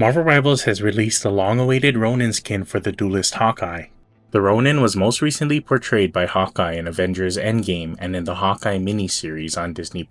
Marvel Rivals has released the long-awaited Ronin skin for the duelist Hawkeye. The Ronin was most recently portrayed by Hawkeye in Avengers Endgame and in the Hawkeye miniseries on Disney+.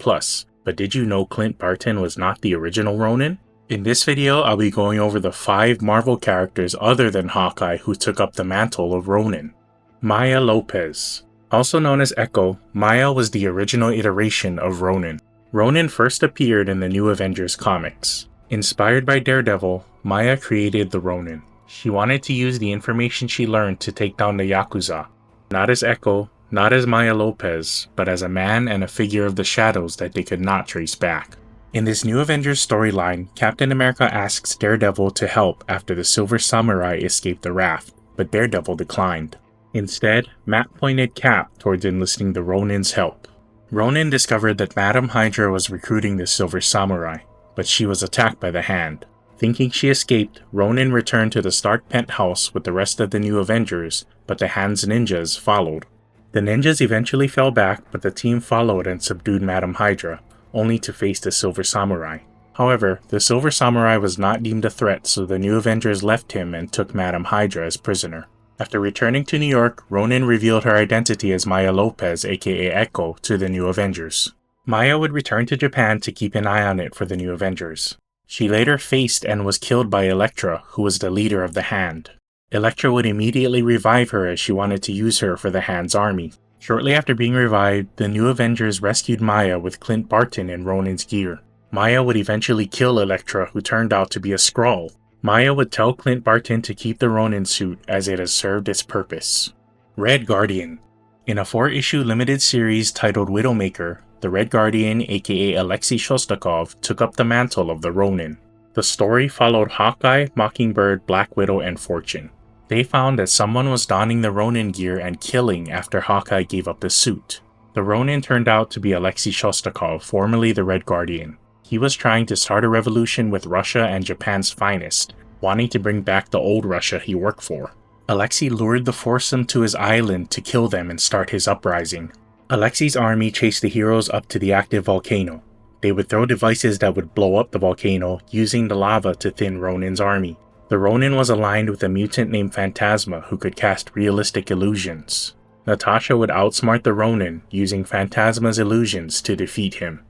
But did you know Clint Barton was not the original Ronin? In this video, I'll be going over the 5 Marvel characters other than Hawkeye who took up the mantle of Ronin. Maya Lopez. Also known as Echo, Maya was the original iteration of Ronin. Ronin first appeared in the New Avengers comics. Inspired by Daredevil, Maya created the Ronin. She wanted to use the information she learned to take down the Yakuza. Not as Echo, not as Maya Lopez, but as a man and a figure of the shadows that they could not trace back. In this New Avengers storyline, Captain America asks Daredevil to help after the Silver Samurai escaped the raft, but Daredevil declined. Instead, Matt pointed Cap towards enlisting the Ronin's help. Ronin discovered that Madame Hydra was recruiting the Silver Samurai, but she was attacked by the Hand. Thinking she escaped, Ronin returned to the Stark penthouse with the rest of the New Avengers, but the Hand's ninjas followed. The ninjas eventually fell back, but the team followed and subdued Madame Hydra, only to face the Silver Samurai. However, the Silver Samurai was not deemed a threat, so the New Avengers left him and took Madame Hydra as prisoner. After returning to New York, Ronin revealed her identity as Maya Lopez, aka Echo, to the New Avengers. Maya would return to Japan to keep an eye on it for the New Avengers. She later faced and was killed by Elektra, who was the leader of the Hand. Elektra would immediately revive her as she wanted to use her for the Hand's army. Shortly after being revived, the New Avengers rescued Maya with Clint Barton in Ronin's gear. Maya would eventually kill Elektra, who turned out to be a Skrull. Maya would tell Clint Barton to keep the Ronin suit as it has served its purpose. Red Guardian. In a 4-issue limited series titled Widowmaker, the Red Guardian, aka Alexei Shostakov, took up the mantle of the Ronin. The story followed Hawkeye, Mockingbird, Black Widow, and Fortune. They found that someone was donning the Ronin gear and killing after Hawkeye gave up the suit. The Ronin turned out to be Alexei Shostakov, formerly the Red Guardian. He was trying to start a revolution with Russia and Japan's finest, wanting to bring back the old Russia he worked for. Alexei lured the foursome to his island to kill them and start his uprising. Alexei's army chased the heroes up to the active volcano. They would throw devices that would blow up the volcano, using the lava to thin Ronin's army. The Ronin was aligned with a mutant named Phantasma who could cast realistic illusions. Natasha would outsmart the Ronin, using Phantasma's illusions to defeat him.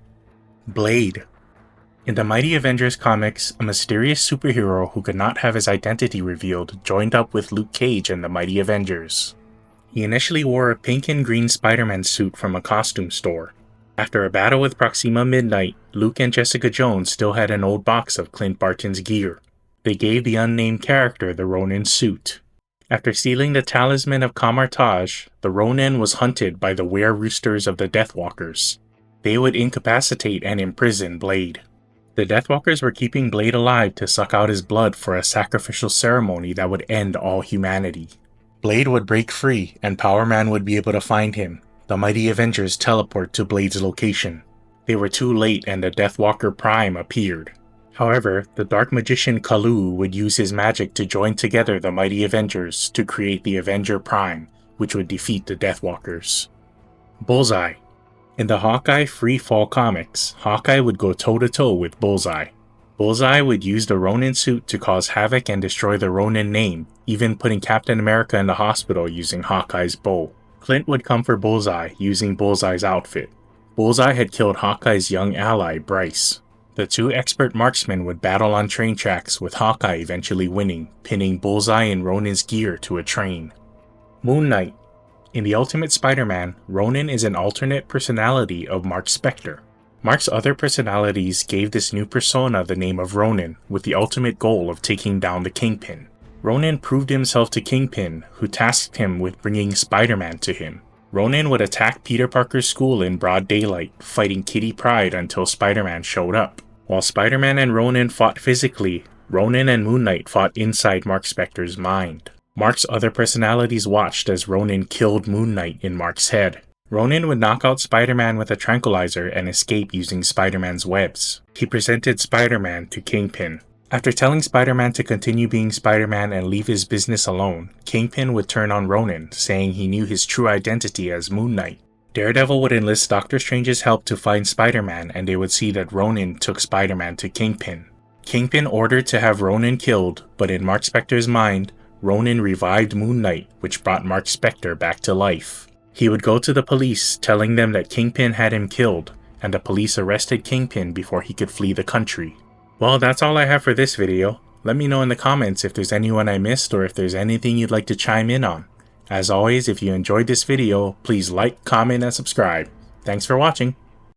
Blade. In the Mighty Avengers comics, a mysterious superhero who could not have his identity revealed joined up with Luke Cage and the Mighty Avengers. He initially wore a pink and green Spider-Man suit from a costume store. After a battle with Proxima Midnight, Luke and Jessica Jones still had an old box of Clint Barton's gear. They gave the unnamed character the Ronin suit. After stealing the talisman of Kamartaj, the Ronin was hunted by the were-roosters of the Deathwalkers. They would incapacitate and imprison Blade. The Deathwalkers were keeping Blade alive to suck out his blood for a sacrificial ceremony that would end all humanity. Blade would break free, and Power Man would be able to find him. The Mighty Avengers teleport to Blade's location. They were too late and the Deathwalker Prime appeared. However, the Dark Magician Kalu would use his magic to join together the Mighty Avengers to create the Avenger Prime, which would defeat the Deathwalkers. Bullseye. In the Hawkeye Free Fall comics, Hawkeye would go toe-to-toe with Bullseye. Bullseye would use the Ronin suit to cause havoc and destroy the Ronin name, even putting Captain America in the hospital using Hawkeye's bow. Clint would come for Bullseye using Bullseye's outfit. Bullseye had killed Hawkeye's young ally, Bryce. The 2 expert marksmen would battle on train tracks, with Hawkeye eventually winning, pinning Bullseye in Ronin's gear to a train. Moon Knight. In The Ultimate Spider-Man, Ronin is an alternate personality of Mark Spector. Mark's other personalities gave this new persona the name of Ronin, with the ultimate goal of taking down the Kingpin. Ronin proved himself to Kingpin, who tasked him with bringing Spider-Man to him. Ronin would attack Peter Parker's school in broad daylight, fighting Kitty Pryde until Spider-Man showed up. While Spider-Man and Ronin fought physically, Ronin and Moon Knight fought inside Mark Spector's mind. Mark's other personalities watched as Ronin killed Moon Knight in Mark's head. Ronin would knock out Spider-Man with a tranquilizer and escape using Spider-Man's webs. He presented Spider-Man to Kingpin. After telling Spider-Man to continue being Spider-Man and leave his business alone, Kingpin would turn on Ronin, saying he knew his true identity as Moon Knight. Daredevil would enlist Doctor Strange's help to find Spider-Man, and they would see that Ronin took Spider-Man to Kingpin. Kingpin ordered to have Ronin killed, but in Mark Spector's mind, Ronin revived Moon Knight, which brought Mark Spector back to life. He would go to the police, telling them that Kingpin had him killed, and the police arrested Kingpin before he could flee the country. Well, that's all I have for this video. Let me know in the comments if there's anyone I missed or if there's anything you'd like to chime in on. As always, if you enjoyed this video, please like, comment, and subscribe. Thanks for watching.